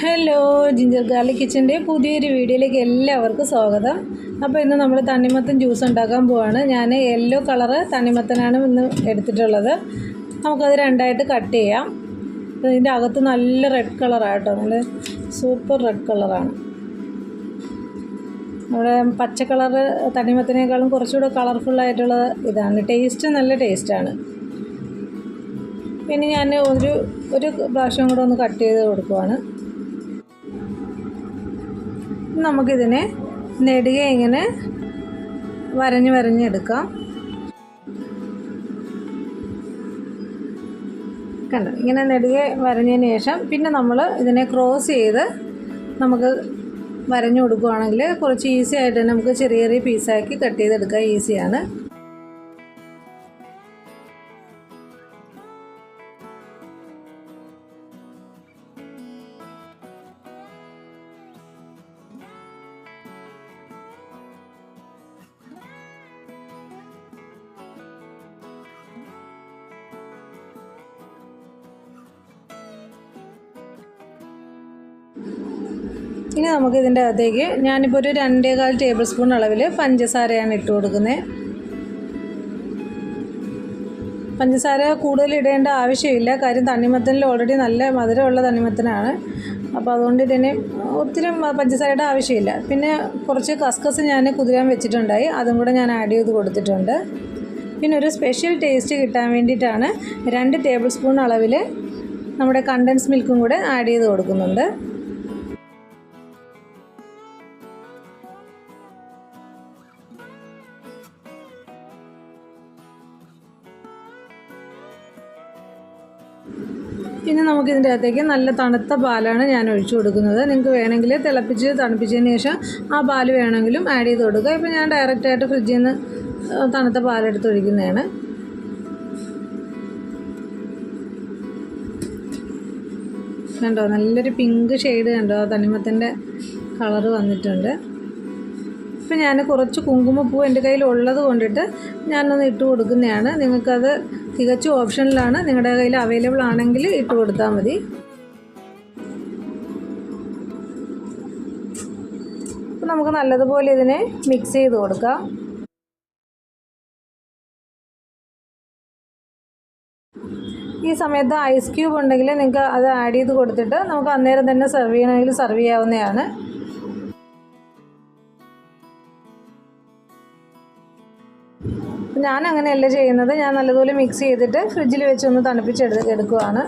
Hello, ginger garlic കിച്ചൻ്റെ പുതിയൊരു വീഡിയോയിലേക്ക് എല്ലാവർക്കും സ്വാഗതം. അപ്പോൾ ഇന്ന് നമ്മൾ തണ്ണിമത്തൻ ജ്യൂസ് ഉണ്ടാക്കാൻ പോവാണ്. ഞാൻ യെല്ലോ കളറ് തണ്ണിമത്തനാണ് ഇന്ന് എടുത്തിട്ടുള്ളത്. നമുക്കത് രണ്ടായിട്ട് കട്ട് ചെയ്യാം. ഇതിൻ്റെ അകത്ത് നല്ല റെഡ് കളറാണ് കേട്ടോ, നല്ല സൂപ്പർ റെഡ് കളറാണ്. നമ്മുടെ പച്ച കളറ് തണ്ണിമത്തനേക്കാളും കുറച്ചുകൂടെ കളർഫുള്ളായിട്ടുള്ള ഇതാണ്. ടേസ്റ്റ് നല്ല ടേസ്റ്റാണ്. പിന്നെ ഞാൻ ഒരു പ്രാവശ്യം കൂടെ ഒന്ന് കട്ട് ചെയ്ത് കൊടുക്കുവാണ്. നമുക്കിതിനെ നെടുകെ ഇങ്ങനെ വരഞ്ഞെടുക്കാം. കണ്ടോ, ഇങ്ങനെ നെടുകെ വരഞ്ഞതിന് ശേഷം പിന്നെ നമ്മൾ ഇതിനെ ക്രോസ് ചെയ്ത് നമുക്ക് വരഞ്ഞു കൊടുക്കുകയാണെങ്കിൽ കുറച്ച് ഈസി ആയിട്ട് തന്നെ നമുക്ക് ചെറിയ ചെറിയ പീസാക്കി കട്ട് ചെയ്തെടുക്കാൻ ഈസിയാണ്. ഇനി നമുക്ക് ഇതിൻ്റെ അകത്തേക്ക് ഞാനിപ്പോൾ ഒരു 2.25 ടേബിൾ സ്പൂൺ അളവിൽ പഞ്ചസാരയാണ് ഇട്ട് കൊടുക്കുന്നത്. പഞ്ചസാര കൂടുതൽ ഇടേണ്ട ആവശ്യമില്ല, കാര്യം തണ്ണിമത്തനിൽ ഓൾറെഡി നല്ല മധുരമുള്ള തണ്ണിമത്തനാണ്. അപ്പോൾ അതുകൊണ്ട് ഇതിന് ഒത്തിരി പഞ്ചസാരയുടെ ആവശ്യമില്ല. പിന്നെ കുറച്ച് കസ്കസ് ഞാൻ കുതിരാൻ വെച്ചിട്ടുണ്ടായി, അതും കൂടെ ഞാൻ ആഡ് ചെയ്ത് കൊടുത്തിട്ടുണ്ട്. പിന്നെ ഒരു സ്പെഷ്യൽ ടേസ്റ്റ് കിട്ടാൻ വേണ്ടിയിട്ടാണ് 2 ടേബിൾ സ്പൂൺ അളവിൽ നമ്മുടെ കണ്ടൻസ് മിൽക്കും കൂടെ ആഡ് ചെയ്ത് കൊടുക്കുന്നുണ്ട്. പിന്നെ നമുക്കിതിൻ്റെ അകത്തേക്ക് നല്ല തണുത്ത പാലാണ് ഞാൻ ഒഴിച്ചു കൊടുക്കുന്നത്. നിങ്ങൾക്ക് വേണമെങ്കിൽ തിളപ്പിച്ച് തണുപ്പിച്ചതിന് ശേഷം ആ പാൽ വേണമെങ്കിലും ആഡ് ചെയ്ത് കൊടുക്കുക. ഇപ്പോൾ ഞാൻ ഡയറക്റ്റായിട്ട് ഫ്രിഡ്ജിൽ നിന്ന് തണുത്ത പാലെടുത്ത് ഒഴിക്കുന്നതാണ്. കണ്ടോ, നല്ലൊരു പിങ്ക് ഷെയ്ഡ് കണ്ടോ, തണ്ണിമത്തൻ്റെ കളറ് വന്നിട്ടുണ്ട്. ഇപ്പം ഞാൻ കുറച്ച് കുങ്കുമപ്പൂ എൻ്റെ കയ്യിൽ ഉള്ളത് കൊണ്ടിട്ട് ഞാനൊന്ന് ഇട്ട് കൊടുക്കുന്നതാണ്. നിങ്ങൾക്കത് തികച്ചും ഓപ്ഷനിലാണ്, നിങ്ങളുടെ കയ്യിൽ അവൈലബിൾ ആണെങ്കിൽ ഇട്ട് കൊടുത്താൽ മതി. അപ്പം നമുക്ക് നല്ലതുപോലെ ഇതിനെ മിക്സ് ചെയ്ത് കൊടുക്കാം. ഈ സമയത്ത് ഐസ് ക്യൂബ് ഉണ്ടെങ്കിൽ നിങ്ങൾക്ക് അത് ആഡ് ചെയ്ത് കൊടുത്തിട്ട് നമുക്ക് അന്നേരം തന്നെ സെർവ് ചെയ്യണമെങ്കിൽ സെർവ് ചെയ്യാവുന്നതാണ്. ഞാൻ അങ്ങനെയല്ല ചെയ്യുന്നത്, ഞാൻ നല്ലതുപോലെ മിക്സ് ചെയ്തിട്ട് ഫ്രിഡ്ജിൽ വെച്ചൊന്ന് തണുപ്പിച്ചെടുക്കുകയാണ്.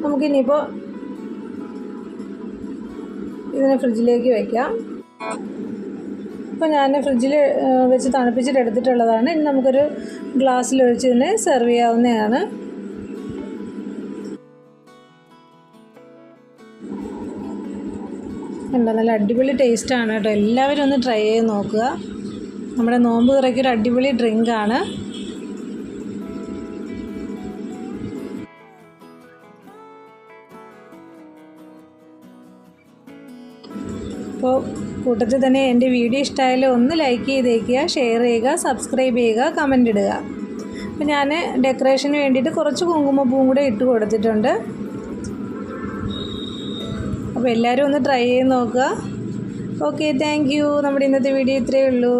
നമുക്കിനിയിപ്പോൾ ഇതിനെ ഫ്രിഡ്ജിലേക്ക് വയ്ക്കാം. ഇപ്പോൾ ഞാൻ ഫ്രിഡ്ജിൽ വെച്ച് തണുപ്പിച്ചിട്ട് എടുത്തിട്ടുള്ളതാണ്. ഇനി നമുക്കൊരു ഗ്ലാസ്സിലൊഴിച്ച് ഇതിനെ സെർവ് ചെയ്യാവുന്നതാണ്. കണ്ടോ, നല്ല അടിപൊളി ടേസ്റ്റാണ് കേട്ടോ. എല്ലാവരും ഒന്ന് ട്രൈ ചെയ്ത് നോക്കുക. നമ്മുടെ നോമ്പ് തുറയ്ക്കൊരു അടിപൊളി ഡ്രിങ്കാണ്. അപ്പോൾ കൂട്ടത്തിൽ തന്നെ എൻ്റെ വീഡിയോ ഇഷ്ടമായാലും ഒന്ന് ലൈക്ക് ചെയ്തേക്കുക, ഷെയർ ചെയ്യുക, സബ്സ്ക്രൈബ് ചെയ്യുക, കമൻ്റ് ഇടുക. അപ്പോൾ ഞാൻ ഡെക്കറേഷന് വേണ്ടിയിട്ട് കുറച്ച് കുങ്കുമപ്പൂവും കൂടെ ഇട്ട് കൊടുത്തിട്ടുണ്ട്. അപ്പോൾ എല്ലാവരും ഒന്ന് ട്രൈ ചെയ്ത് നോക്കുക. Okay, thank you. നമ്മുടെ ഇന്നത്തെ വീഡിയോ ഇത്രയേ ഉള്ളൂ.